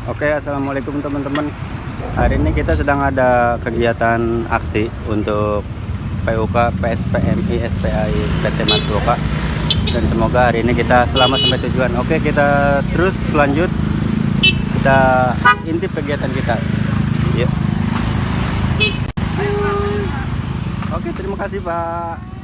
Oke, assalamualaikum teman-teman. Hari ini kita sedang ada kegiatan aksi untuk PUK, PSPMI, SPAI, PT Matloka. Dan semoga hari ini kita selamat sampai tujuan. Oke, kita terus lanjut. Kita intip kegiatan kita. Yuk. Oke, terima kasih Pak.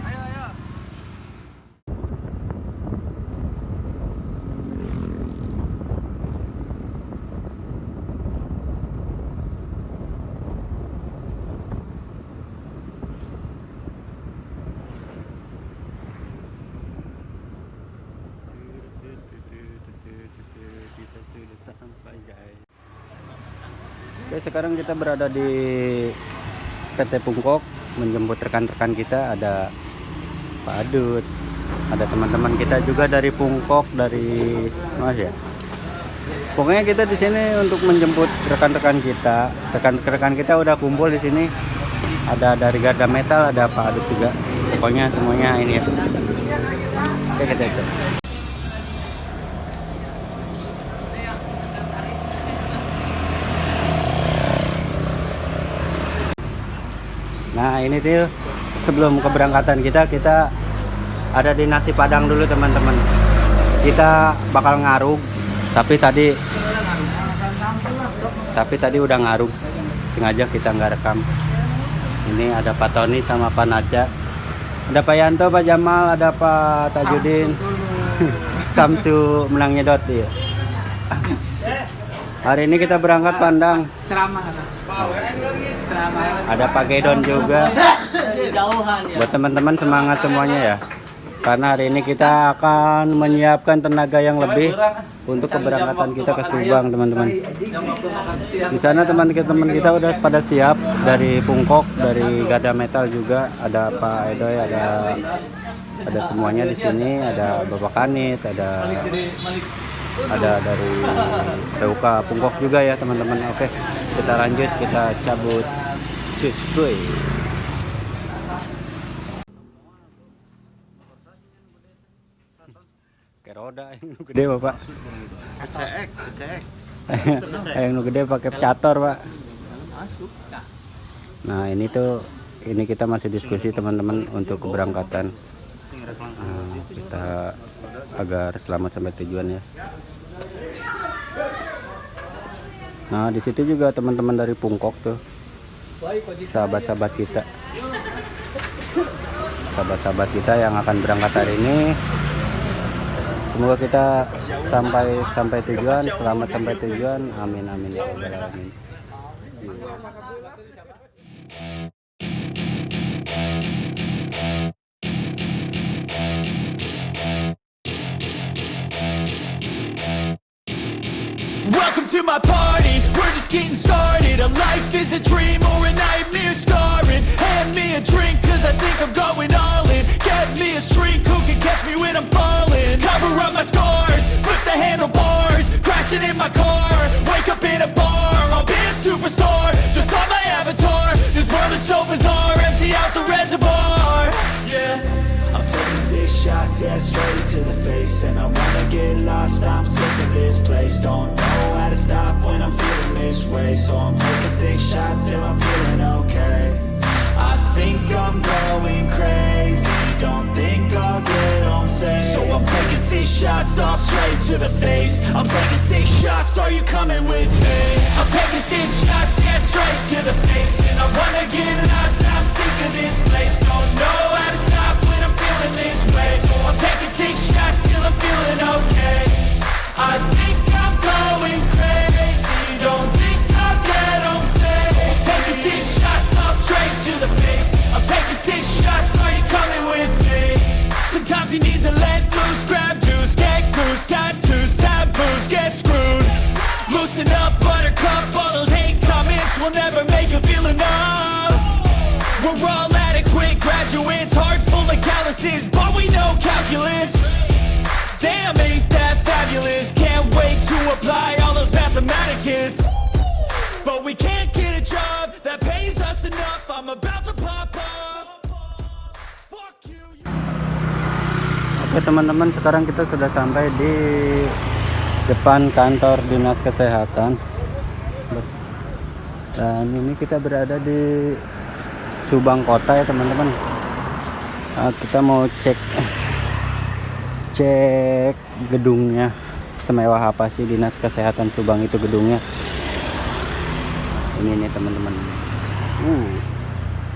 Oke, sekarang kita berada di PT Pungkok menjemput rekan-rekan kita. Ada Pak Adut, ada teman-teman kita juga dari Pungkok, dari Mas ya. Pokoknya kita di sini untuk menjemput rekan-rekan kita. Rekan-rekan kita udah kumpul di sini. Ada dari Garda Metal, ada Pak Adut juga. Pokoknya semuanya ini ya. Oke, kita ikut. Nah, ini tuh sebelum keberangkatan kita ada di nasi padang dulu teman-teman. Kita bakal ngarug, tapi tadi udah ngarug. Sengaja kita nggak rekam. Ini ada Pak Tony sama Pak Naja. Ada Pak Yanto, Pak Jamal, ada Pak Tajudin. Samsu menang nyedot dia. Hari ini kita berangkat pandang. Ada Pak Gedon juga. Buat teman-teman semangat semuanya ya. Karena hari ini kita akan menyiapkan tenaga yang lebih untuk keberangkatan kita ke Subang, teman-teman. Di sana teman-teman kita udah pada siap dari Pungkok, dari Garda Metal juga. Ada Pak Edoy, ada semuanya di sini. Ada Bapak Kanit, ada dari PUK Pungkok juga ya teman-teman. Oke, kita lanjut, kita cabut cuy. Kayak roda yang gede Bapak. Kecek. Yang gede pakai cator Pak. Nah ini kita masih diskusi teman-teman untuk keberangkatan. Kita agar selamat sampai tujuan ya. Nah di situ juga teman-teman dari Pungkok tuh, sahabat-sahabat kita yang akan berangkat hari ini. Semoga kita sampai tujuan, selamat sampai tujuan. Amin amin ya rabbal alamin. Welcome to my party, we're just getting started. A life is a dream or a nightmare scarring. Hand me a drink cause I think I'm going all in. Get me a shrink who can catch me when I'm falling. Cover up my scars, flip the handlebars. Crashing in my car, wake up in a bar. I'll be a superstar, just on my avatar. This world is so bizarre, empty out the reservoir. Yeah, I'm taking 6 shots, yeah, straight to the face. And I wanna get lost, I'm sick of this place. Don't know how to stop when I'm feeling this way. So I'm taking 6 shots till I'm feeling okay. I think I'm going crazy, don't think I'll get home safe. So I'm taking 6 shots, all straight to the face. I'm taking 6 shots, are you coming with me? I'm taking 6 shots, yeah, straight to the face. And I wanna get lost, I'm sick of this place. Don't know how to stop when I'm feeling this way. So I'm taking 6 shots till I'm feeling okay. I think I'm going crazy, don't think I'll get home safe. So I'm taking 6 shots, all straight to the face. I'm taking 6 shots, are you coming with me? Sometimes you need to let loose, grab juice, get goose, tattoos, taboos, get screwed. Loosen up, buttercup, all those hate comments will never make you feel enough. We're all adequate graduates, hearts full of calluses, but we know calculus. Damn, ain't that fabulous? Can't wait to apply all those mathematicus. But we can't get a job that pays us enough. I'm about to pop off. Fuck you. Oke teman-teman, sekarang kita sudah sampai di depan kantor Dinas Kesehatan. Dan ini kita berada di Subang Kota ya teman-teman. Kita mau cek gedungnya, semewah apa sih Dinas Kesehatan Subang itu gedungnya. Ini nih teman-teman,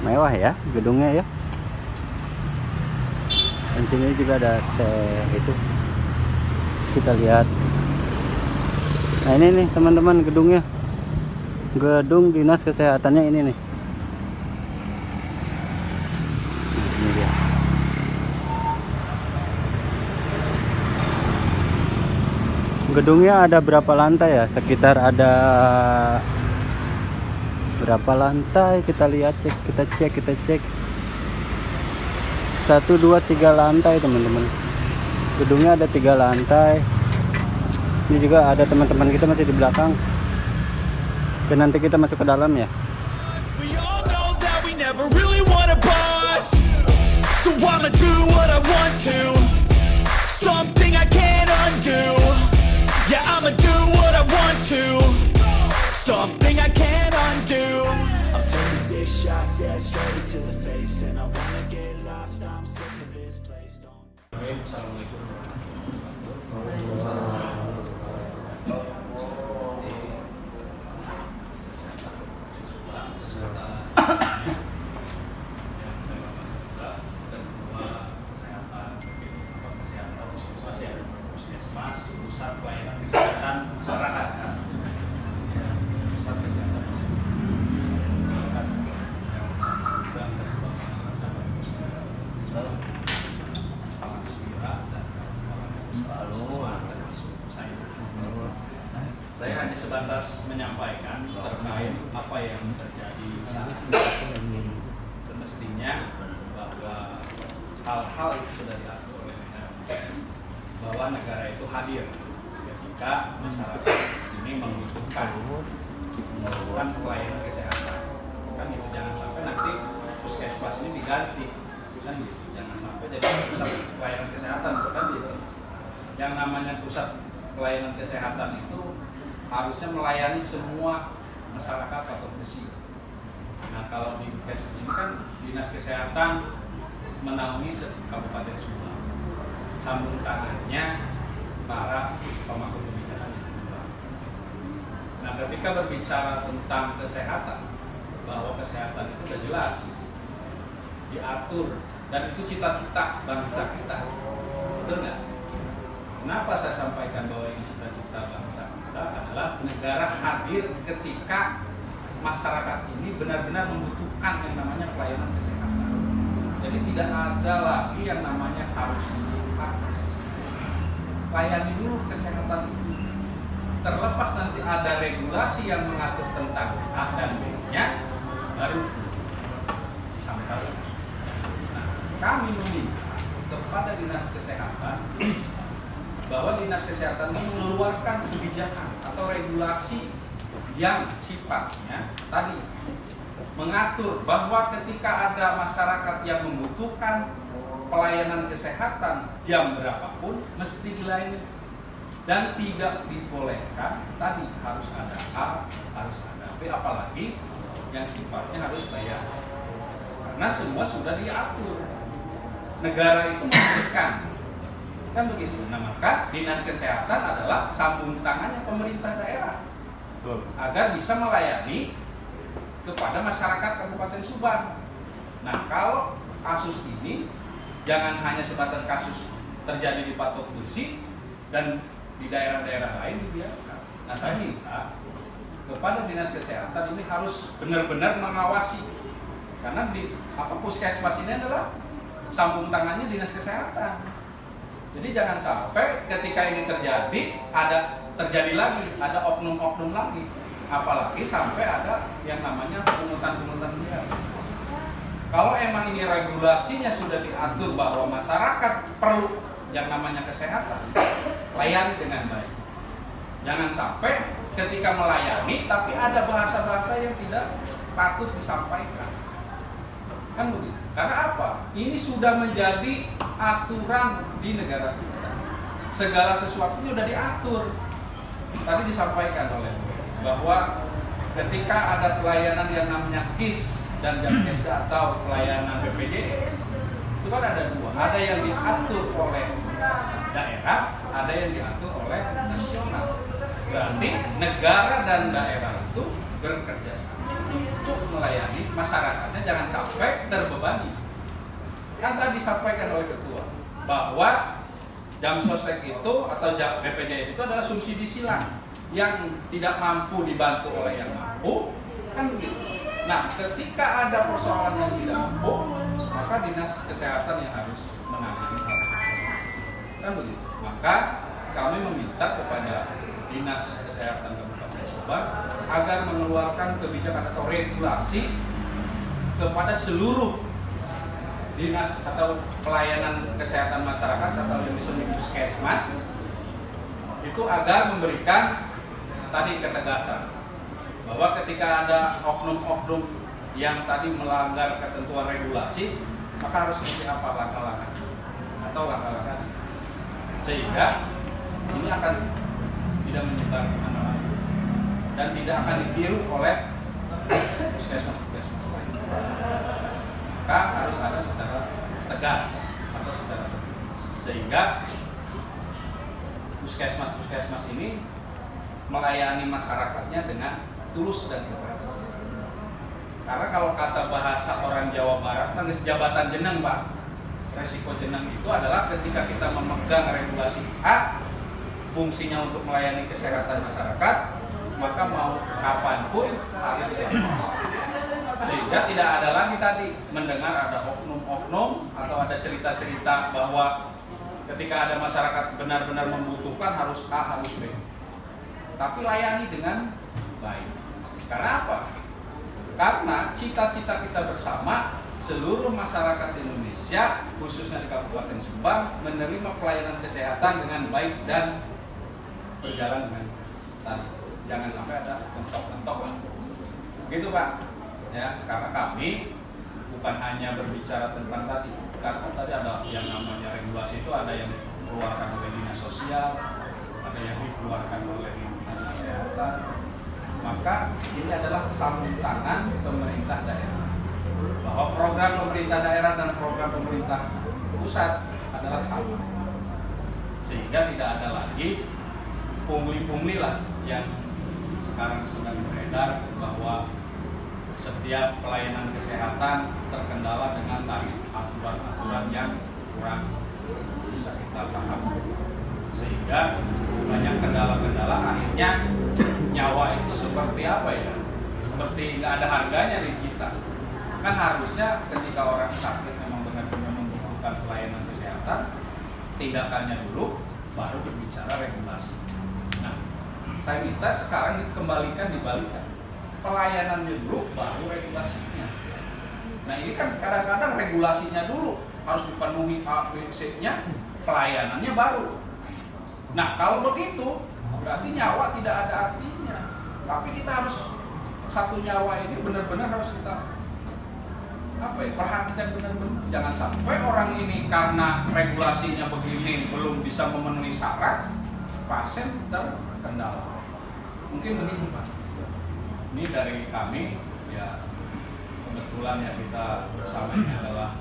mewah ya gedungnya ya. Dan sini juga ada itu, kita lihat. Nah ini nih teman-teman gedungnya, gedung Dinas Kesehatannya ini nih. Ini dia. Gedungnya ada berapa lantai ya? Sekitar ada berapa lantai? Kita lihat, kita cek. 1, 2, 3 lantai teman-teman. Gedungnya ada 3 lantai. Ini juga ada teman-teman kita masih di belakang. Dan nanti kita masuk ke dalam ya. We all know that we never really want a boss, so I'ma do what I want to, something I can't undo. Yeah, I'ma do what I want to, something I can't undo. I'm taking 6 shots, yeah, straight to the face, and I wanna get lost. I'm sick of this place. Saya hanya sebatas menyampaikan terkait apa yang terjadi saat ini. Semestinya bahwa hal-hal itu sudah diatur oleh negara, bahwa negara itu hadir ketika masyarakat ini membutuhkan pelayanan kesehatan. Kan itu, jangan sampai nanti puskesmas ini diganti, kan gitu. Jangan sampai jadi pusat pelayanan kesehatan, kan gitu. Yang namanya pusat pelayanan kesehatan itu harusnya melayani semua masyarakat atau besi. Nah kalau di KES ini kan Dinas Kesehatan menaungi Kabupaten Subang, sambung tangannya para pemangku kebijakan di Subang. Nah ketika berbicara tentang kesehatan, bahwa kesehatan itu sudah jelas diatur dan itu cita-cita bangsa kita, betul nggak? Kenapa saya sampaikan bahwa ini cita-cita bangsa kita adalah negara hadir ketika masyarakat ini benar-benar membutuhkan yang namanya pelayanan kesehatan. Jadi tidak ada lagi yang namanya harus disimpan. Layani dulu kesehatan itu. Terlepas nanti ada regulasi yang mengatur tentang A dan B-nya, baru disampaikan. Nah, kami meminta kepada Dinas Kesehatan bahwa Dinas Kesehatan mengeluarkan kebijakan atau regulasi yang sifatnya tadi mengatur bahwa ketika ada masyarakat yang membutuhkan pelayanan kesehatan jam berapapun mesti dilayani dan tidak dibolehkan tadi harus ada A, harus ada B, apalagi yang sifatnya harus bayar karena semua sudah diatur. Negara itu memberikan, kan begitu. Nah maka Dinas Kesehatan adalah sambung tangannya pemerintah daerah agar bisa melayani kepada masyarakat Kabupaten Subang. Nah kalau kasus ini jangan hanya sebatas kasus terjadi di Patok Besi dan di daerah-daerah lain dibiarkan. Nah saya minta kepada Dinas Kesehatan ini harus benar-benar mengawasi karena di puskesmas ini adalah sambung tangannya Dinas Kesehatan. Jadi jangan sampai ketika ini terjadi lagi, ada oknum-oknum lagi. Apalagi sampai ada yang namanya pungutan-pungutan liar. Kalau emang ini regulasinya sudah diatur bahwa masyarakat perlu yang namanya kesehatan, layani dengan baik. Jangan sampai ketika melayani tapi ada bahasa-bahasa yang tidak patut disampaikan. Kan begitu. Karena apa? Ini sudah menjadi aturan di negara kita. Segala sesuatunya sudah diatur. Tadi disampaikan oleh bahwa ketika ada pelayanan yang namanya KIS dan Jamkes atau pelayanan BPJS, itu kan ada dua, ada yang diatur oleh daerah, ada yang diatur oleh nasional. Berarti negara dan daerah itu bekerja sama untuk melayani masyarakatnya, jangan sampai terbebani. Kan tadi disampaikan oleh ketua bahwa Jamsostek itu atau BPJS itu adalah subsidi silang yang tidak mampu dibantu oleh yang mampu, kan begitu. Nah, ketika ada persoalan yang tidak mampu, maka dinas kesehatan yang harus menangani hal itu, kan begitu. Maka kami meminta kepada dinas kesehatan Kabupaten Subang agar mengeluarkan kebijakan atau regulasi kepada seluruh dinas atau pelayanan kesehatan masyarakat atau yang disebut puskesmas itu agar memberikan tadi ketegasan bahwa ketika ada oknum-oknum yang tadi melanggar ketentuan regulasi, maka harus seperti apa langkah-langkah atau langkah-langkah sehingga ini akan tidak menyebar kemana-mana dan tidak akan ditiru oleh puskesmas-puskesmas lain. Maka harus ada secara tegas atau secara tegas sehingga puskesmas-puskesmas ini melayani masyarakatnya dengan tulus dan ikhlas. Karena kalau kata bahasa orang Jawa Barat, kan jabatan jeneng Pak. Resiko jeneng itu adalah ketika kita memegang regulasi A, fungsinya untuk melayani kesehatan masyarakat, maka mau kapanpun harus dilakukan. Sehingga tidak ada lagi tadi mendengar ada oknum-oknum atau ada cerita-cerita bahwa ketika ada masyarakat benar-benar membutuhkan harus A, harus B. Tapi layani dengan baik. Karena apa? Karena cita-cita kita bersama seluruh masyarakat Indonesia, khususnya di Kabupaten Subang, menerima pelayanan kesehatan dengan baik dan berjalan dengan tadi. Jangan sampai ada mentok-mentok lah. Begitu Pak. Ya, karena kami bukan hanya berbicara tentang tadi, karena tadi ada yang namanya regulasi itu ada yang dikeluarkan oleh dinas sosial, ada yang dikeluarkan oleh dinas kesehatan. Maka ini adalah sambung tangan pemerintah daerah, bahwa program pemerintah daerah dan program pemerintah pusat adalah sama, sehingga tidak ada lagi pungli-pungli lah yang sekarang sedang beredar bahwa setiap pelayanan kesehatan terkendala dengan aturan-aturan yang kurang bisa kita paham, sehingga banyak kendala-kendala. Akhirnya nyawa itu seperti apa ya? Seperti nggak ada harganya di kita. Kan harusnya ketika orang sakit memang benar-benar membutuhkan pelayanan kesehatan, tindakannya dulu, baru berbicara regulasi. Nah, saya minta sekarang dibalikan. Pelayanannya dulu, baru regulasinya. Nah ini kan kadang-kadang regulasinya dulu harus dipenuhi A, B, C-nya, pelayanannya baru. Nah kalau begitu, berarti nyawa tidak ada artinya. Tapi kita harus, satu nyawa ini benar-benar harus kita perhatikan benar-benar. Jangan sampai orang ini karena regulasinya begini belum bisa memenuhi syarat, pasien terkendala. Mungkin begitu Pak. Ini dari kami, ya kebetulan ya kita bersama ini adalah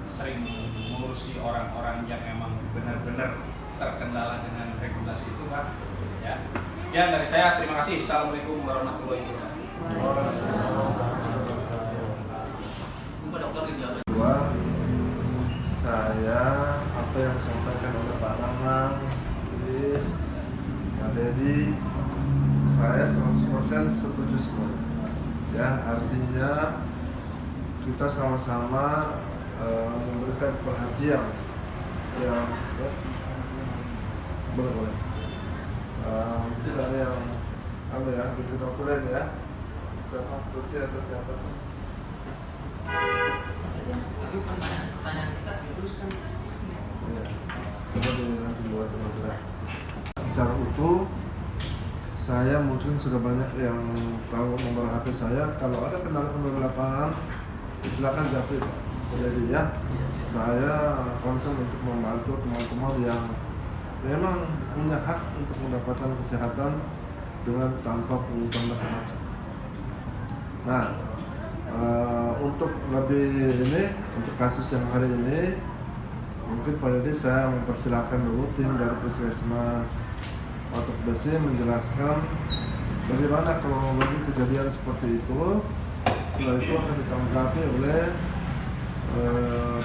sering mengurusi orang-orang yang emang benar-benar terkendala dengan regulasi itu Pak. Ya. Sekian dari saya, terima kasih. Assalamualaikum warahmatullahi wabarakatuh. Saya apa yang disampaikan oleh Pak Ramang, Chris, Pak Dedi, saya 100% setuju semuanya. Ya, artinya kita sama-sama memberikan perhatian yang boleh. Mungkin ada yang bikin dokumen ya. Siapa Tuti atau siapa? Tapi pertanyaan kita diteruskan. Ya. Coba nanti buat teman-teman. Secara utuh, saya mungkin sudah banyak yang tahu nomor HP saya. Kalau ada kendala-kendala lapangan, silakan japri Pak. Jadi ya, saya concern untuk membantu teman-teman yang memang punya hak untuk mendapatkan kesehatan dengan tanpa pungutan macam-macam. Nah, untuk lebih ini, untuk kasus yang hari ini, mungkin Pak Dede saya mempersilahkan dulu tim dari Puskesmas Watuk Besi menjelaskan bagaimana kronologi kejadian seperti itu. Setelah itu akan ditanggapi oleh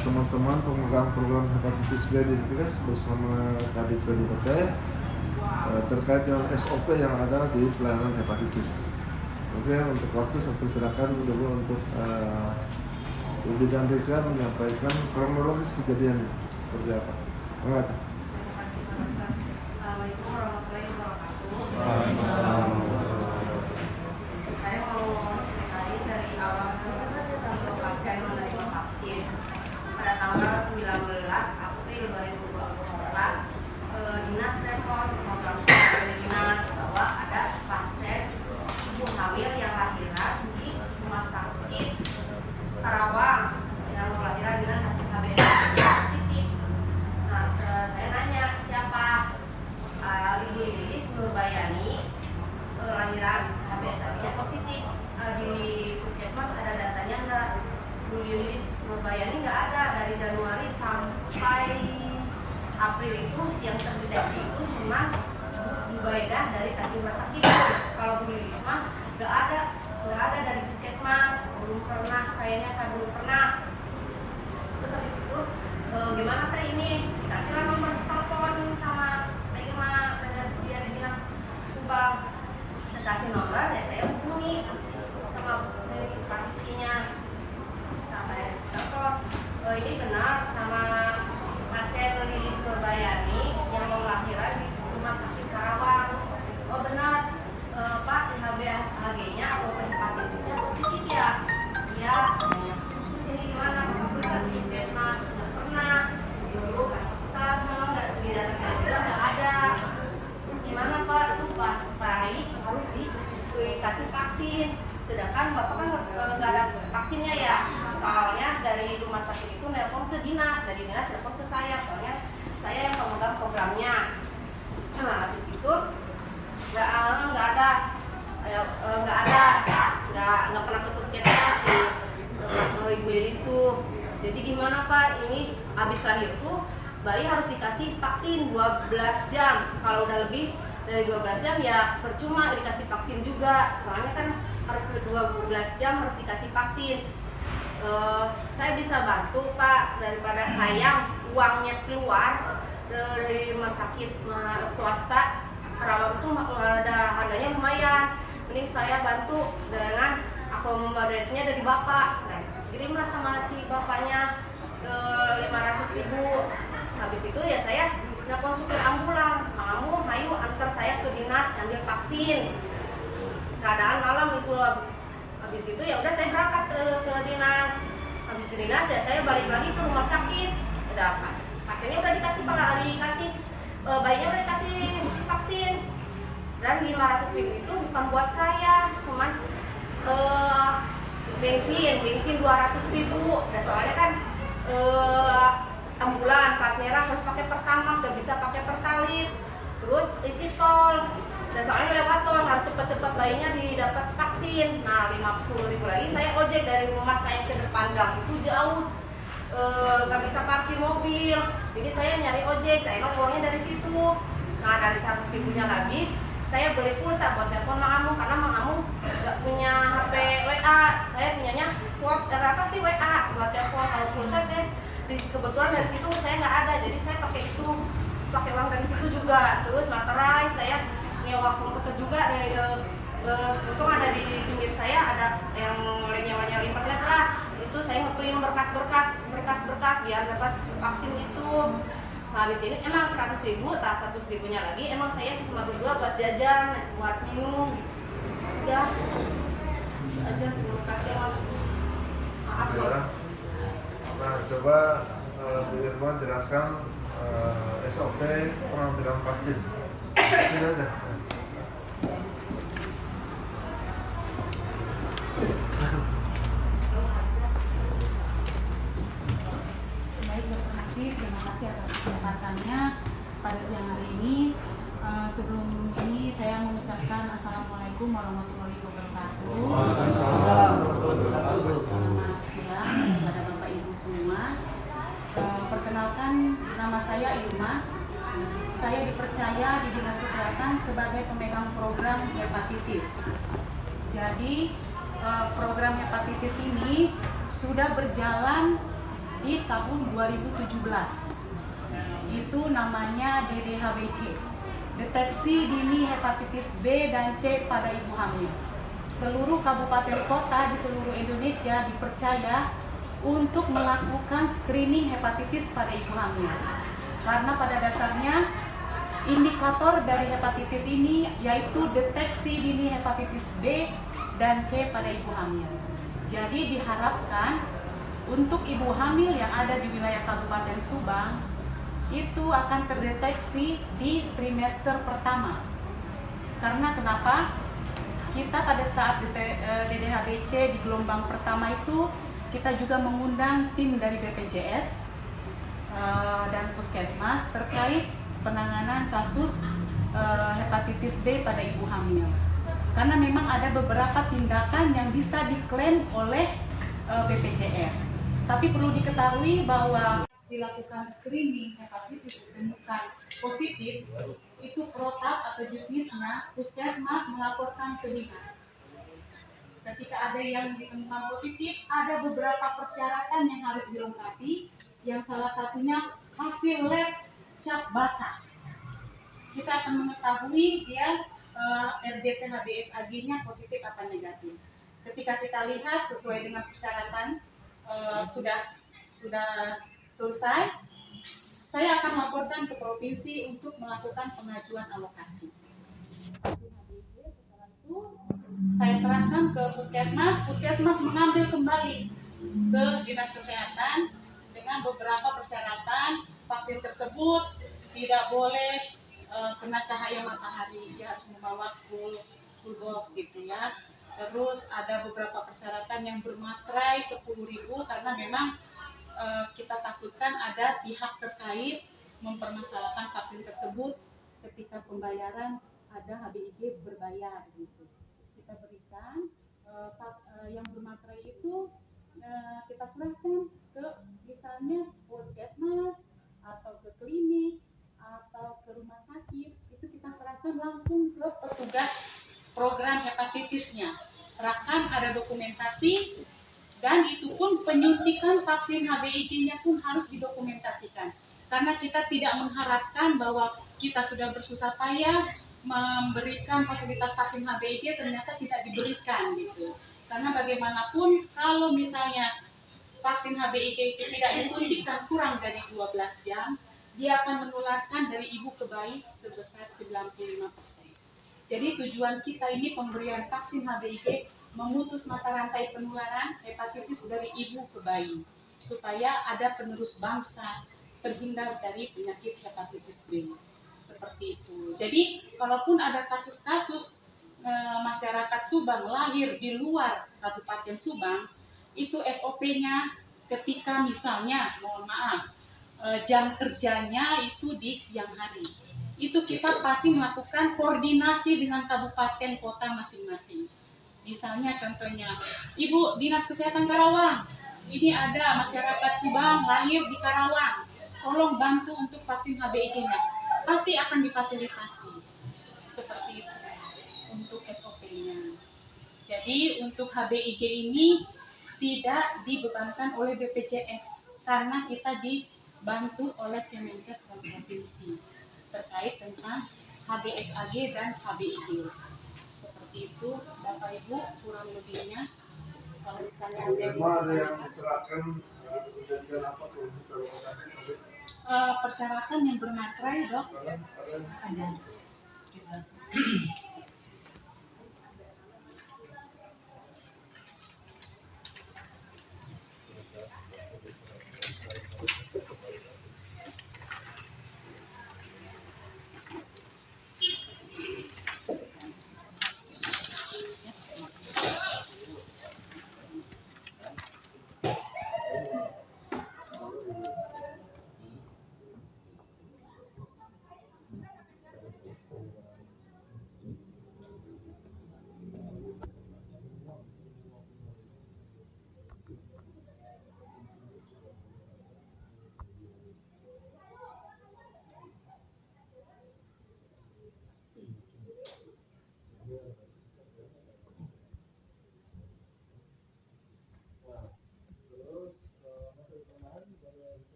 teman-teman pemegang program hepatitis B di Dinkes bersama Kadif PDP terkait dengan SOP yang ada di pelayanan hepatitis. Oke, untuk waktu saya persilakan dulu untuk Ibu Chandrika menyampaikan kronologis kejadiannya seperti apa. Enggak. Assalamualaikum warahmatullahi wabarakatuh. Saya mau ceritain dari awal untuk pasien menerima vaksin pada tanggal 19 April 2024. Dinas telepon program dari dinas bahwa ada pasien ibu hamil yang lahiran di rumah sakit Karawang yang lahiran dengan hasil HbA positif. Nah, saya nanya siapa? Ibu Lilis Nurbayani, lahiran HbA1-nya positif. Di puskesmas ada datanya enggak? Ibu Lilis Nurbayani nggak ada. Dari Januari sampai April itu yang terdeteksi itu cuma Bu Baidah dari tadi rumah sakit. Kalau Bu Lilis mah nggak ada dari puskesmas, belum pernah, kayaknya belum pernah. Terus habis itu gimana teh ini? Dikasihlah nomor telepon sama dia di dinas Subang. Dikasih nomor, ya saya hubungi sama partinya. Nah, saya telepon, ini benar sama pasien Lilis Nurbayani yang mau lahiran di rumah sakit Karawang. Oh benar, Pak, HbA1-nya atau hepatitisnya positif ya? Iya. Terus ini gimana? Pernah ke puskesmas? Nggak pernah. Dulu kan pesan, nggak di data saya juga nggak ada. Terus gimana Pak? Itu Pak harus dikasih vaksin. Sedangkan Bapak kan nggak ada vaksinnya ya. Soalnya dari rumah sakit itu nelpon ke dinas, dari dinas nelpon ke saya. Soalnya saya yang pemegang programnya. Nah, habis itu nggak pernah ke puskesmas di Ibu Lilis tuh. Jadi gimana Pak? Ini habis lahir tuh bayi harus dikasih vaksin 12 jam. Kalau udah lebih dari 12 jam ya percuma dikasih vaksin juga. Soalnya kan harus 12 jam harus dikasih vaksin. Saya bisa bantu Pak, daripada sayang uangnya keluar dari rumah sakit swasta Karawang itu ada harganya lumayan. Mending saya bantu dengan akomodasinya dari Bapak. Nah, kirimlah sama si bapaknya 500.000. Habis itu ya saya nelpon supir ambulan, kamu hayu antar saya ke dinas ambil vaksin. Keadaan malam itu. Habis itu ya udah saya berangkat ke dinas. Habis di dinas ya saya balik lagi ke rumah sakit. Udah pasiennya udah dikasih bayinya udah dikasih vaksin. Dan 500.000 itu bukan buat saya, cuman bensin 200.000. Nah, soalnya kan ambulan plat merah harus pakai pertamax, gak bisa pakai pertalite. Terus isi tol. Dan soalnya lewat tol harus cepat-cepat bayinya didapat vaksin. Nah, 50.000 lagi saya ojek dari rumah saya ke depan gang itu jauh, gak bisa parkir mobil. Jadi saya nyari ojek, saya emang uangnya dari situ. Nah, dari 100.000-nya lagi saya beli pulsa buat telepon Mang Amu, karena Mang Amu gak punya HP WA. Saya punyanya WA buat telepon. Kalau pulsa saya kebetulan dari situ saya nggak ada, jadi saya pakai uang dari situ juga. Terus materai saya nyewa komputer juga dari untung ada di pinggir saya ada yang nyewa internet lah. Itu saya ngeprint berkas biar dapat vaksin itu. Nah, habis ini emang 100.000, 100.000-nya lagi emang saya cuma berdua buat jajan, buat minum. Udah aja, terima kasih. Maaf ya. Nah, coba Bu Irwan jelaskan SOP pengambilan vaksin. Vaksin aja. Baik, Dr. Nasir, terima kasih atas kesempatannya pada siang hari ini. Sebelum ini saya mengucapkan Assalamualaikum warahmatullahi wabarakatuh. Selamat siang kepada Bapak Ibu semua. Perkenalkan, nama saya Irma. Saya dipercaya di Dinas Kesehatan sebagai pemegang program hepatitis. Jadi program hepatitis ini sudah berjalan di tahun 2017. Itu namanya DDHBC. Deteksi dini hepatitis B dan C pada ibu hamil. Seluruh kabupaten kota di seluruh Indonesia dipercaya untuk melakukan screening hepatitis pada ibu hamil. Karena pada dasarnya indikator dari hepatitis ini yaitu deteksi dini hepatitis B dan C pada ibu hamil. Jadi diharapkan untuk ibu hamil yang ada di wilayah Kabupaten Subang itu akan terdeteksi di trimester pertama. Karena kenapa? Kita pada saat DDHBC di gelombang pertama itu kita juga mengundang tim dari BPJS dan Puskesmas terkait penanganan kasus hepatitis B pada ibu hamil. Karena memang ada beberapa tindakan yang bisa diklaim oleh BPJS. Tapi perlu diketahui bahwa dilakukan screening hepatitis ditemukan positif, itu protap atau juknisnya Puskesmas melaporkan ke dinas. Ketika ada yang ditemukan positif, ada beberapa persyaratan yang harus dilengkapi, yang salah satunya hasil lab cap basah. Kita akan mengetahui dia RDT HBsAg-nya positif atau negatif. Ketika kita lihat sesuai dengan persyaratan sudah selesai, saya akan laporkan ke provinsi untuk melakukan pengajuan alokasi. Setelah itu saya serahkan ke Puskesmas mengambil kembali ke Dinas Kesehatan dengan beberapa persyaratan. Vaksin tersebut tidak boleh kena cahaya matahari, dia harus membawa full box gitu ya. Terus ada beberapa persyaratan yang bermaterai 10.000 karena memang kita takutkan ada pihak terkait mempermasalahkan vaksin tersebut ketika pembayaran ada HBIG berbayar gitu. Kita berikan yang bermaterai itu kita serahkan ke misalnya puskesmas atau ke klinik atau ke rumah sakit, itu kita serahkan langsung ke petugas program hepatitisnya. Serahkan ada dokumentasi dan itu pun penyuntikan vaksin HBIG-nya pun harus didokumentasikan. Karena kita tidak mengharapkan bahwa kita sudah bersusah payah memberikan fasilitas vaksin HBIG ternyata tidak diberikan gitu. Karena bagaimanapun kalau misalnya vaksin HBIG itu tidak disuntikan kurang dari 12 jam, dia akan menularkan dari ibu ke bayi sebesar 95%. Jadi tujuan kita ini pemberian vaksin HBIG memutus mata rantai penularan hepatitis dari ibu ke bayi supaya ada penerus bangsa terhindar dari penyakit hepatitis B. Seperti itu. Jadi kalaupun ada kasus-kasus masyarakat Subang lahir di luar Kabupaten Subang, itu SOP-nya ketika misalnya mohon maaf jam kerjanya itu di siang hari. Itu kita pasti melakukan koordinasi dengan kabupaten kota masing-masing. Misalnya contohnya, Ibu Dinas Kesehatan Karawang, ini ada masyarakat Subang lahir di Karawang, tolong bantu untuk vaksin HBIG-nya. Pasti akan difasilitasi. Seperti itu untuk SOP-nya. Jadi untuk HBIG ini tidak dibebankan oleh BPJS karena kita dibantu oleh Kemenkes dan provinsi terkait tentang HBsAg dan HBIG. Seperti itu, Bapak Ibu, kurang lebihnya. Kalau misalnya ada yang diserahkan perjanjian apa tuh? persyaratan yang bermaterai, Dok, ada.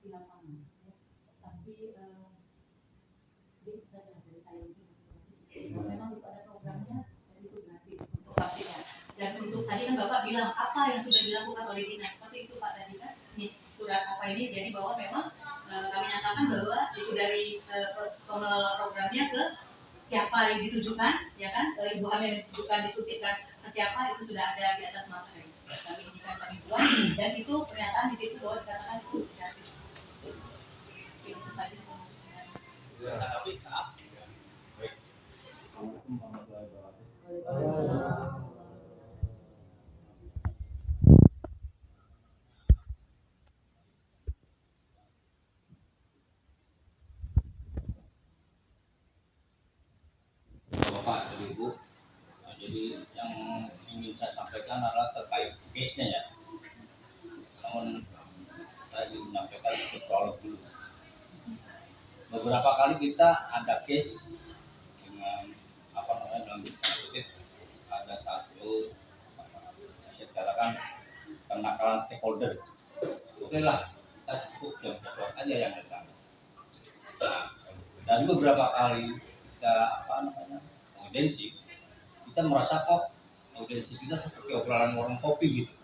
di lapangan. Ya. Tapi dari saya memang itu ada programnya, dan itu gratis untuk vaksinnya. Dan untuk tadi kan Bapak bilang apa yang sudah dilakukan oleh dinas, seperti itu Pak tadi kan, ini surat apa ini, jadi bahwa memang kami nyatakan bahwa itu dari programnya ke siapa yang ditujukan, ya kan, ibu hamil yang ditujukan disuntikkan ke siapa, itu sudah ada di atas materi. Kami ini kan kami buat, dan itu pernyataan di situ bahwa dikatakan itu gratis. Itu saja. Tapi Bapak dan Ibu, nah, jadi yang ingin saya sampaikan adalah terkait case-nya ya. Namun saya ingin menyampaikan prolog dulu. Beberapa kali kita ada case dengan dalam kutip ada satu saya katakan kenakalan stakeholder. Oke lah, kita cukup jam besok aja yang datang. Nah, dan beberapa kali kita audiensi, kita merasa kok audiensi kita seperti obrolan warung kopi gitu.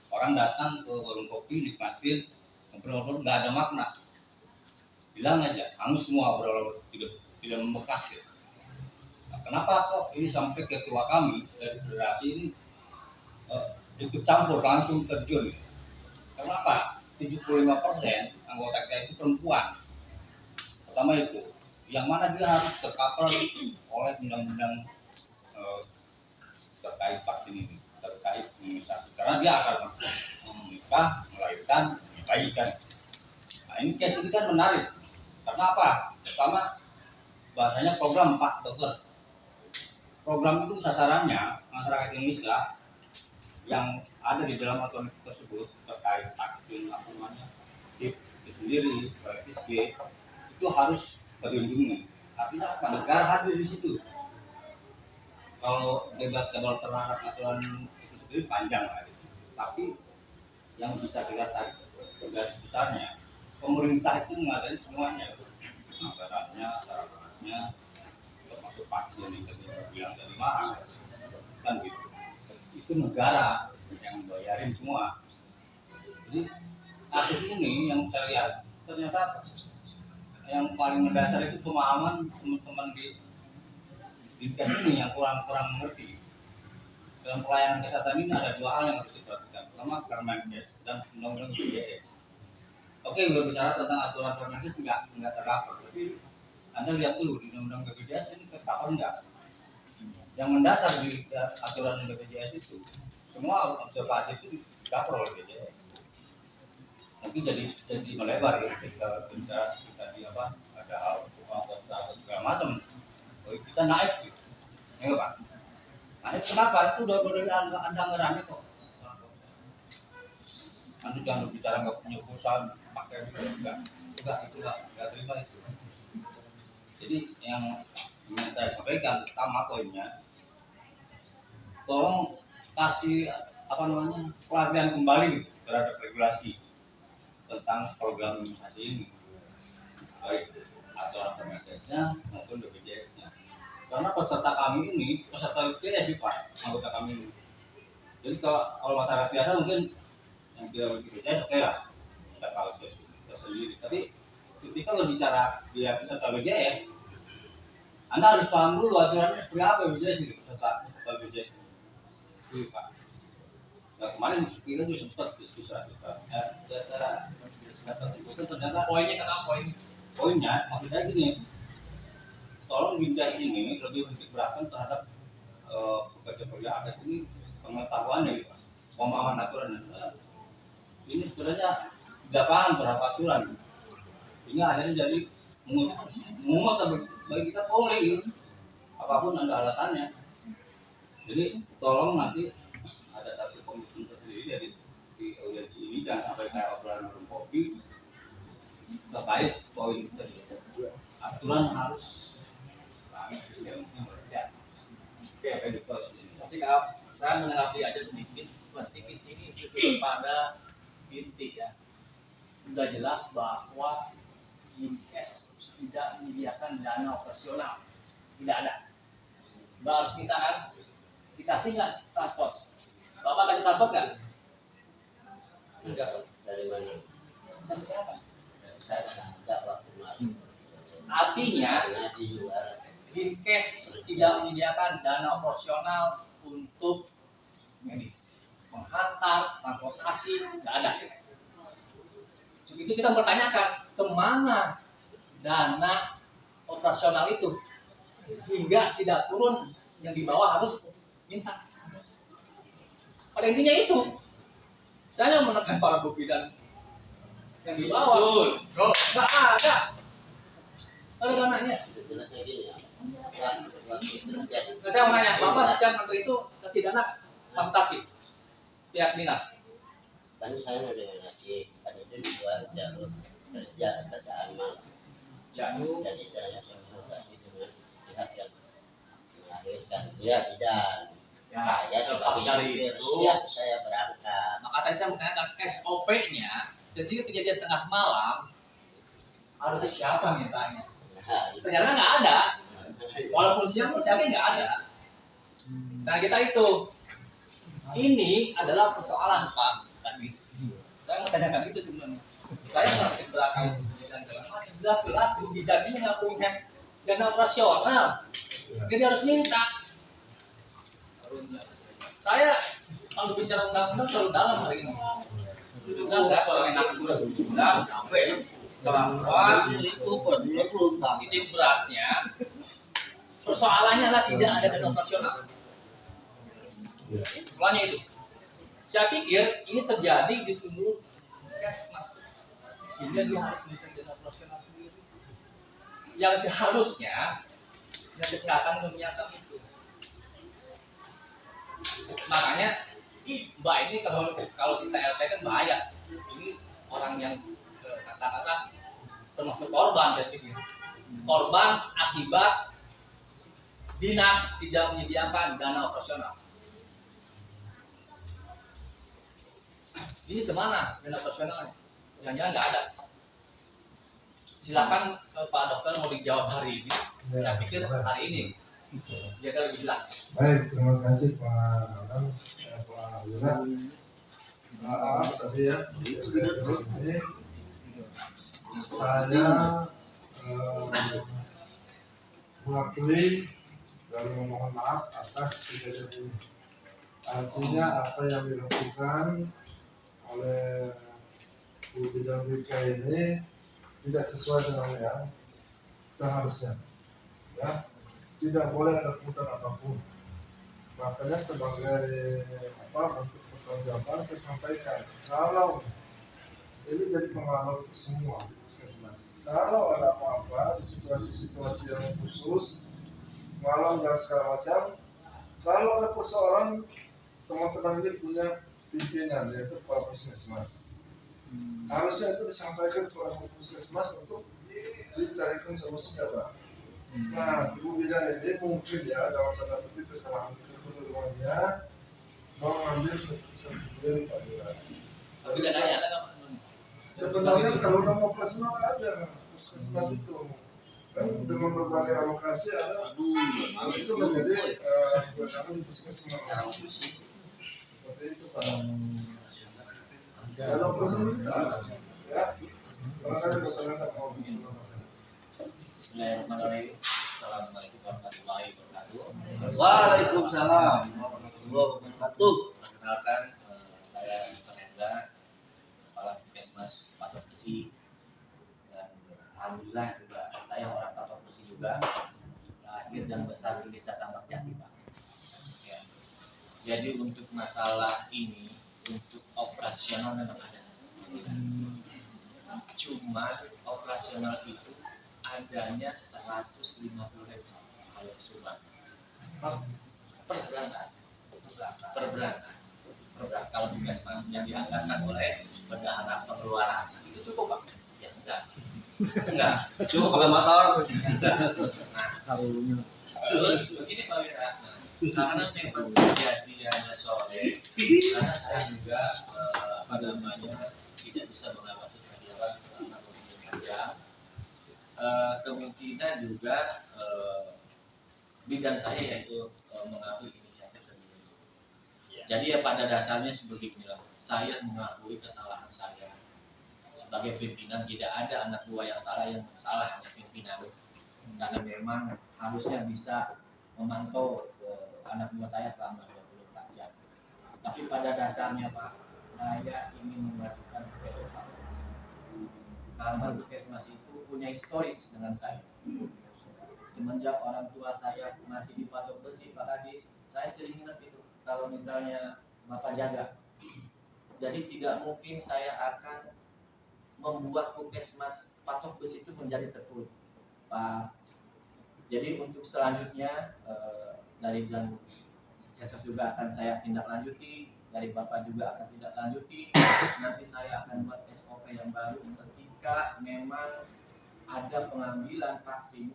Orang datang ke warung kopi nikmatin ngobrol-ngobrol nggak ada makna, bilang aja hangus semua obrolan, tidak membekas gitu. Nah, kenapa kok ini sampai ketua kami dari federasi ini ikut campur langsung terjun? Kenapa? 75% anggota kita itu perempuan. Pertama itu, yang mana dia harus tercover oleh undang-undang terkait vaksin ini, terkait imunisasi, karena dia akan menikah, melahirkan, menyampaikan. Nah ini case ini kan menarik. Karena apa? Pertama, bahasanya program Pak Dokter. Program itu sasarannya masyarakat Indonesia yang ada di dalam aturan tersebut terkait vaksin HIP itu sendiri, hepatitis B itu harus terlindungi. Artinya apa? Negara hadir di situ. Kalau debatable terhadap aturan itu sendiri panjang lah. Tapi yang bisa kita tarik garis besarnya, pemerintah itu mengadani semuanya, anggarannya, syaratnya, termasuk vaksin yang tadi bilang dari mahal, kan gitu. Itu negara yang bayarin semua. Jadi kasus ini yang saya lihat ternyata yang paling mendasar itu pemahaman teman-teman di ini yang kurang mengerti. Dalam pelayanan kesehatan ini ada dua hal yang harus diperhatikan. Pertama, Permenkes dan Undang-Undang BPJS. Oke, berbicara tentang aturan Permenkes enggak tercover, tapi Anda lihat dulu di Undang-Undang BPJS ini tercover enggak? Yang mendasar di aturan BPJS itu semua observasi itu tercover oleh BPJS. Mungkin jadi melebar ya kita bicara kita di apa ada hal atau segala macam. Kita naik gitu, ya Pak. Naik kenapa? Itu udah ada anggarannya kok. Anda jangan bicara nggak punya pulsa pakai enggak terima itu. Jadi yang ingin saya sampaikan pertama poinnya, tolong kasih pelatihan kembali terhadap regulasi tentang program imunisasi ini, baik aturan Permenkesnya maupun BPJS-nya. Karena peserta kami ini peserta BPJS sih Pak, anggota kami ini. Jadi kalau masyarakat biasa mungkin yang tidak BPJS oke lah, kita tahu kita sendiri. Tapi ketika berbicara dia peserta BPJS, Anda harus paham dulu aturannya seperti apa BPJS ini, peserta BPJS ini. Itu Pak. Nah, kemarin kita juga sempat diskusi kita. Saya dapat simpulkan ternyata poinnya maksudnya gini, tolong Binjas ini lebih beratkan terhadap pekerja AKS ini pengetahuannya gitu, pemahaman aturan. Ini sebenarnya tidak paham terhadap aturan, sehingga akhirnya jadi mengumat bagi kita boleh apapun ada alasannya. Jadi tolong nanti ada satu komitmen tersendiri dari di audiensi ini, jangan sampai kayak obrolan warung kopi terkait poin tadi. Aturan harus Saya menanggapi aja sedikit ini lebih pada inti ya. sudah jelas bahwa Dinkes tidak menyediakan dana operasional, tidak ada. Mbak harus minta kan, dikasih nggak transport? Bapak kasih transport nggak? Enggak. Dari mana? Kasih siapa? Saya tidak waktu masuk. Artinya Karena di luar. Dinkes tidak menyediakan dana operasional untuk medis, menghantar, transportasi, nggak ada. Untuk itu kita bertanyakan kemana dana operasional itu hingga tidak turun, yang di bawah harus minta. Pada intinya itu, saya menekan para bu bidan yang di bawah. Nggak ada. Ada dananya. Jelasnya gini ya. Waktu itu terjadi. Nah, saya mau nanya, Bapak setiap menteri itu kasih dana kapitasi pihak dinas. Kan saya udah ngasih, kan itu di luar jalur kerja kerjaan malam. Jadi saya konsultasi dengan pihak yang melahirkan. Ya tidak. Ya, Saya sebagai dari supir itu. siap saya berangkat. Maka tadi saya menanyakan SOP-nya, ketika kejadian tengah malam, harusnya siapa mintanya? Nah, itu. Ternyata nggak ada. Walaupun siang pun siapnya nggak ada. Nah kita itu, ini adalah persoalan Pak Kadis. Saya menanyakan itu sebenarnya. Saya masih belakang dan jelas di bidang ini nggak punya dana operasional, jadi harus minta. Saya kalau bicara undang-undang terlalu dalam hari ini. 17 ya, soal enak sudah sampai bahwa ini beratnya. Persoalannya adalah tidak ada dana operasional. Persoalannya itu. Saya pikir ini terjadi di seluruh puskesmas. Sehingga dia harus mencari dana operasional sendiri. Yang seharusnya yang kesehatan menyatakan itu. Makanya Mbak ini kalau kita LP kan bahaya. Ini orang yang katakanlah termasuk korban, saya pikir. Korban akibat dinas tidak menyediakan dana operasional. Ini kemana dana operasionalnya? Jangan-jangan nggak ada. Silakan Pak Dokter mau dijawab hari ini. Saya pikir hari ini dia akan lebih jelas. Baik, terima kasih Pak Wira. Maaf tadi ya. Ini saya mengakui dan memohon maaf atas kejadian ini. Artinya apa yang dilakukan oleh Bu Bidang Dika ini tidak sesuai dengan yang seharusnya. Ya, tidak boleh ada pungutan apapun. Makanya sebagai bentuk pertanggungjawaban saya sampaikan kalau ini jadi pengalaman untuk semua puskesmas. Kalau ada apa-apa di situasi-situasi yang khusus, malam dan segala macam, kalau ada persoalan, teman-teman ini punya pimpinan yaitu kepala puskesmas. Harusnya itu disampaikan kepada puskesmas untuk dicarikan solusinya, Pak. Nah, Ibu Bidan ini mungkin ya dalam tanda petik kesalahan kekeluarganya mau mengambil keputusan sendiri, Pak Lurah. Tapi dananya ada nggak? Sebenarnya kalau nama operasional ada puskesmas itu kan dengan berbagai alokasi ada itu menjadi kewenangan puskesmas seperti itu Pak. Dan operasional kita ada ya. Barangkali dokternya tak mau. Bismillahirrahmanirrahim. Assalamualaikum warahmatullahi wabarakatuh. Waalaikumsalam warahmatullahi wabarakatuh. Perkenalkan, saya Dr. Hendra, Kepala Puskesmas Patok Besi, dan alhamdulillah juga saya orang Patok Besi juga, lahir dan besar di Desa Tambak Jati, Pak. Ya. Jadi untuk masalah ini, untuk operasional memang ada. Cuma operasional itu adanya 150.000 kalau Subang. Per berangkat. Kalau puskesmas yang dianggarkan oleh bendahara pengeluaran itu cukup, Pak? Ya enggak. Cukup pakai motor. Terus begini Pak Wira, karena memang kejadiannya sore, karena saya juga tidak bisa mengawasi kegiatan kemungkinan juga bidan saya yaitu mengakui inisiatif sendiri. Jadi ya pada dasarnya seperti inilah, saya mengakui kesalahan saya sebagai pimpinan. Tidak ada anak buah yang salah hanya pimpinan, karena memang harusnya bisa memantau anak buah saya selama 24 jam. Tapi pada dasarnya Pak, saya ingin mengajukan Puskesmas, karena Puskesmas itu punya historis dengan saya. Semenjak orang tua saya masih di Patok Besi, Pak Kadis, saya sering ingat itu kalau misalnya Bapak jaga. Jadi tidak mungkin saya akan membuat Puskesmas Patok Besi itu menjadi terpuruk, Pak. Jadi untuk selanjutnya dari Bidan Puskesmas juga akan saya tindak lanjuti, dari Bapak juga akan tindak lanjuti. Nanti saya akan buat SOP yang baru ketika memang ada pengambilan vaksin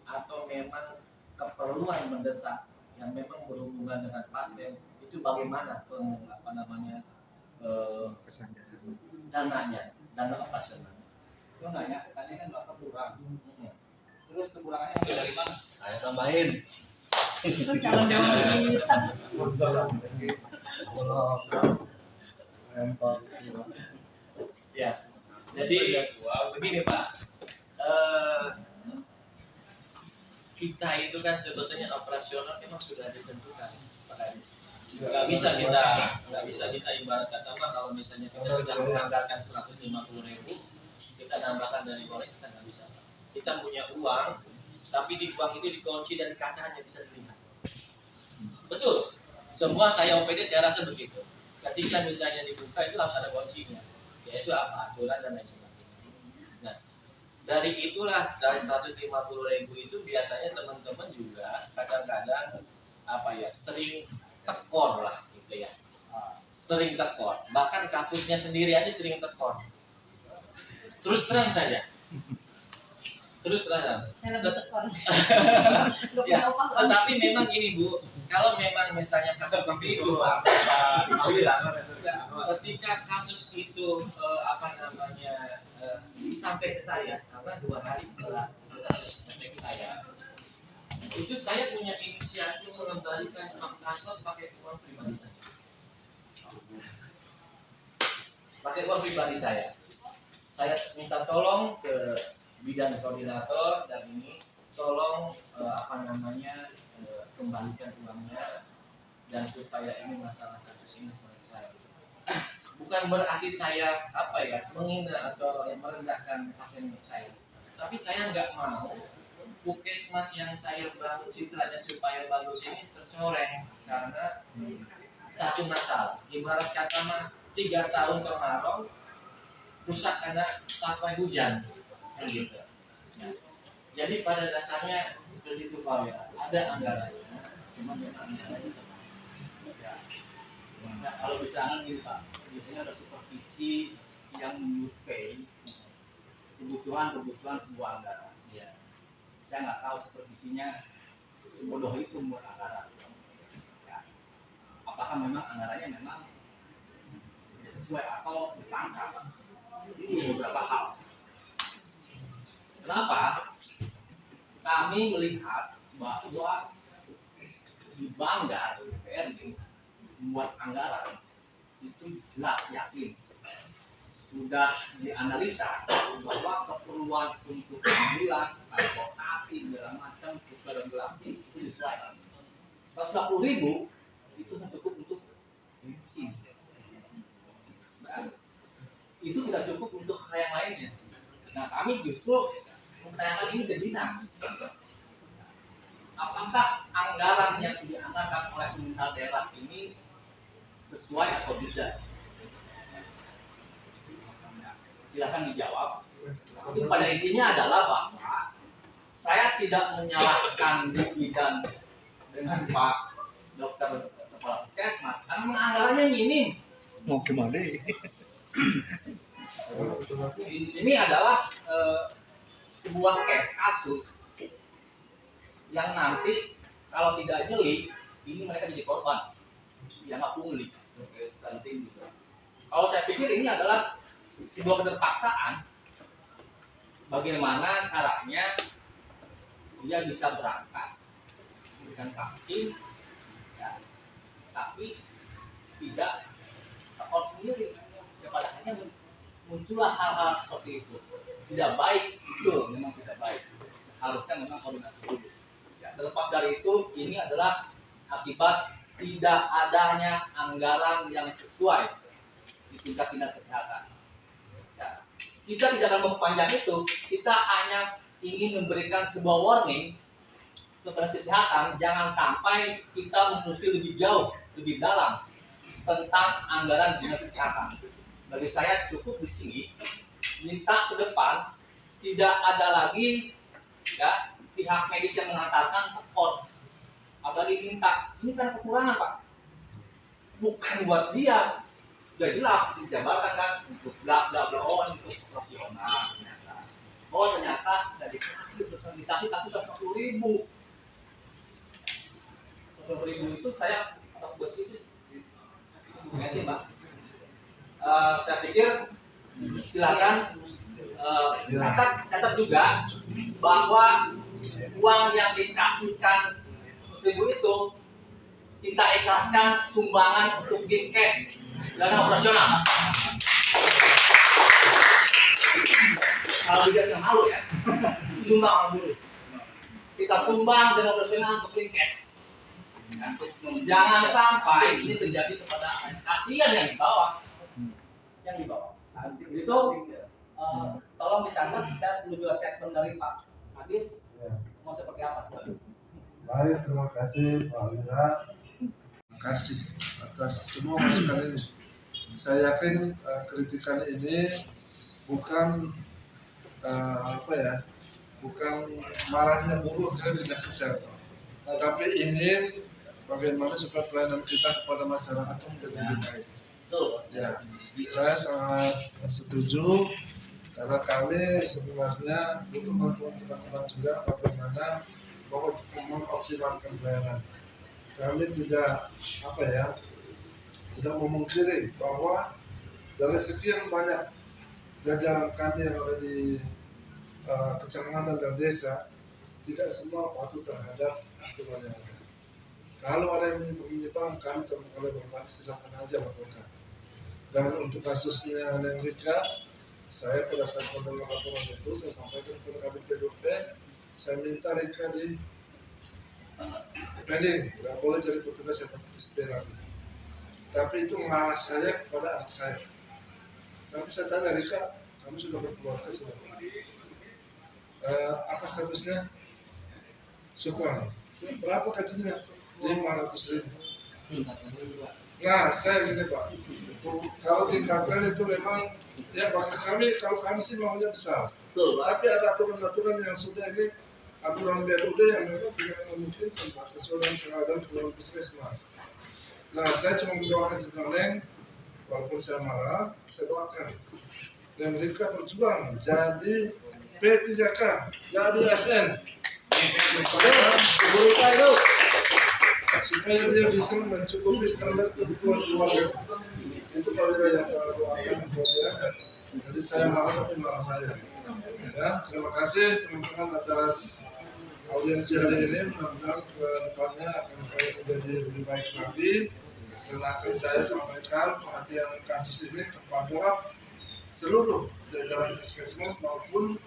atau memang keperluan mendesak yang memang berhubungan dengan pasien, itu bagaimana dananya, dana operasional. Itu nanya, tadi kan Bapak kurang. Terus kekurangannya dari mana? Saya tambahin. Itu calon dewan kita. Ya, jadi begini Pak, kita itu kan sebetulnya operasional memang sudah ditentukan, Pak Kadis. Nggak bisa kita ibarat kata mah kalau misalnya kita sudah menganggarkan 150.000, kita nambahkan dari boleh, kita nggak bisa. Kita punya uang, tapi di uang itu dikunci dan kaca hanya bisa dilihat. Betul, semua saya OPD saya rasa begitu. Ketika misalnya dibuka itu harus ada kuncinya, yaitu apa, aturan dan lain sebagainya. Nah, dari itulah, dari 150.000 itu biasanya teman-teman juga kadang-kadang sering tekor lah gitu ya, sering tekor, bahkan kampusnya sendiri aja sering tekor. Terus terang saja, Saya lebih tekor. ya, tetapi memang gini Bu, kalau memang misalnya kasus itu ketika kasus itu sampai ke saya, karena 2 hari setelah kasus sampai ke saya, itu saya punya inisiatif mengembalikan uang transfer pakai uang pribadi saya. Pakai uang pribadi saya. Saya minta tolong ke bidan koordinator dan ini tolong kembalikan uangnya dan supaya ini masalah kasus ini selesai. Bukan berarti saya menghina atau merendahkan pasien saya, tapi saya nggak mau Puskesmas yang saya bangun citranya supaya bagus ini tercoreng karena satu masalah. Ibarat kata mah 3 tahun kemarau rusak karena sampai hujan, kan gitu. Ya. Jadi pada dasarnya seperti itu Pak ya. Ada anggarannya, cuma memang anggarannya. Ya. Nah, kalau bicara gini Pak, biasanya ada supervisi yang menyukai kebutuhan sebuah anggaran. Ya. Saya nggak tahu supervisinya sebodoh itu membuat anggaran. Ya. Apakah memang anggarannya memang tidak sesuai atau dipangkas? Ini beberapa hal. Kenapa? Kami melihat bahwa di Banggar DPRD membuat anggaran itu jelas yakin sudah dianalisa bahwa keperluan untuk pengambilan, transportasi, segala macam, regulasi itu disesuaikan. 120.000 itu cukup untuk bensin. Itu tidak cukup untuk hal yang lainnya. Nah, kami justru menanyakan ini ke dinas. Apakah anggaran yang dianggarkan oleh pemerintah daerah ini sesuai atau tidak? Silakan dijawab. Tapi pada intinya adalah bahwa saya tidak menyalahkan bidan dengan Pak Dokter Kepala Puskesmas karena anggarannya minim. Mau gimana? Ini adalah sebuah kasus yang nanti kalau tidak jeli ini mereka jadi korban, dianggap pungli. Kalau saya pikir ini adalah sebuah keterpaksaan. Bagaimana caranya dia bisa berangkat dengan vaksin, ya, tapi tidak terkonsumsi sendiri. Ya, pada akhirnya muncullah hal-hal seperti itu. Tidak baik, itu memang tidak baik. Harusnya memang koordinasi dulu. Ya, terlepas dari itu, ini adalah akibat tidak adanya anggaran yang sesuai di tingkat dinas kesehatan. Ya, kita tidak akan memperpanjang itu, kita hanya ingin memberikan sebuah warning kepada kesehatan, jangan sampai kita menelusuri lebih jauh, lebih dalam tentang anggaran dinas kesehatan. Bagi saya cukup di sini, minta ke depan tidak ada lagi ya pihak medis yang mengatakan tekor. Abadi minta, ini kan kekurangan Pak, bukan buat dia. Sudah jelas dijabarkan kan untuk bla bla bla, oh untuk operasional ternyata. Oh ternyata dari dikasih persentase tapi 140.000. 140.000 itu saya buat itu sih Pak. Saya pikir silakan catat juga bahwa uang yang dikasihkan 1.000 itu kita ikhlaskan sumbangan untuk Dinkes dana operasional. Kalau tidak yang malu ya, sumbang dulu. Kita sumbang dana operasional untuk Dinkes. Jangan sampai ini terjadi kepada kasihan yang di bawah. Itu tolong dicatat, saya perlu juga statement dari Pak Adis mau seperti apa? Baik, terima kasih Pak Lura. Terima kasih atas semua masukan ini. Saya yakin kritikan ini bukan bukan marahnya buruh ke dinas kesehatan, tapi ingin bagaimana supaya pelayanan kita kepada masyarakat itu menjadi lebih baik. Ya, saya sangat setuju karena kami sebenarnya butuh bantuan teman-teman juga bagaimana mengoptimalkan pelayanan. Kami tidak tidak memungkiri bahwa dari sekian banyak jajaran kami yang ada di kecamatan dan desa, tidak semua patuh terhadap aturan yang ada. Kalau ada yang menyimpang, kami terbuka lebar, silakan aja laporkan. Dan untuk kasusnya yang Rika, saya pada saat mendengar laporan itu, saya sampaikan kepada Kabit PDP, saya minta Rika di pending, tidak boleh jadi petugas hepatitis B lagi. Tapi itu mengarah saya kepada anak saya. Tapi saya tanya Rika, kamu sudah berkeluarga sudah? Apa statusnya? Syukur. Berapa gajinya? 500.000. Nah, saya gini Pak, kalau tingkatkan itu memang ya bagi kami, kalau kami sih maunya besar. Tapi ada aturan-aturan yang sudah ini aturan BUD yang memang tidak memungkinkan Pak sesuai dengan pengadaan keluar puskesmas. Nah, saya cuma mendoakan sebenarnya, walaupun saya marah, saya doakan dan mereka berjuang jadi P3K, jadi SN supaya dia bisa mencukupi standar kebutuhan keluarga. Itu kalau yang saya doakan buat dia. Jadi saya marah tapi marah saya. Ya, terima kasih teman-teman atas audiensi hari ini. Mudah-mudahan ke depannya akan menjadi lebih baik lagi. Dan akan saya sampaikan perhatian kasus ini kepada seluruh jajaran puskesmas maupun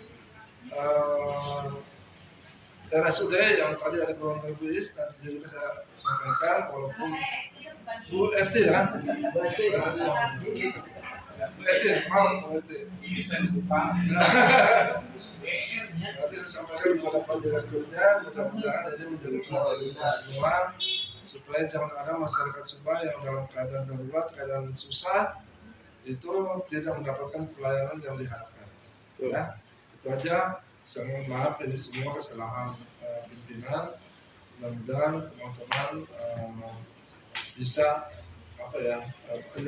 RSUD yang tadi ada kurang lebih, nanti juga saya sampaikan walaupun Bu ST ya, Bu ST nanti saya sampaikan kepada Pak Direkturnya, mudah-mudahan ini menjadi prioritas semua supaya jangan ada masyarakat Subang yang dalam keadaan darurat, keadaan susah itu tidak mendapatkan pelayanan yang diharapkan. Ya, itu aja. Saya mohon maaf ini semua kesalahan pimpinan. Mudah-mudahan teman-teman bisa bekerja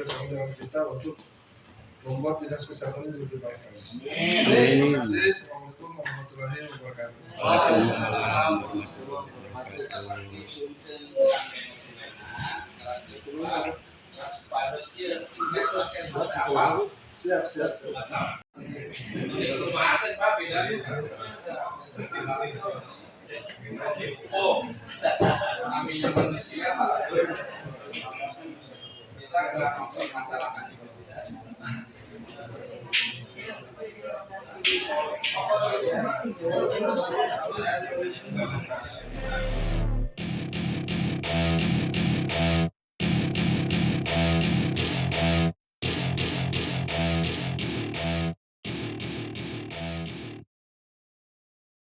sama dengan kita untuk membuat dinas kesehatan ini lebih baik lagi. Terima kasih. Assalamualaikum warahmatullahi wabarakatuh. Siap. Oh, namanya manusia bisa nggak mempermasalahkan itu.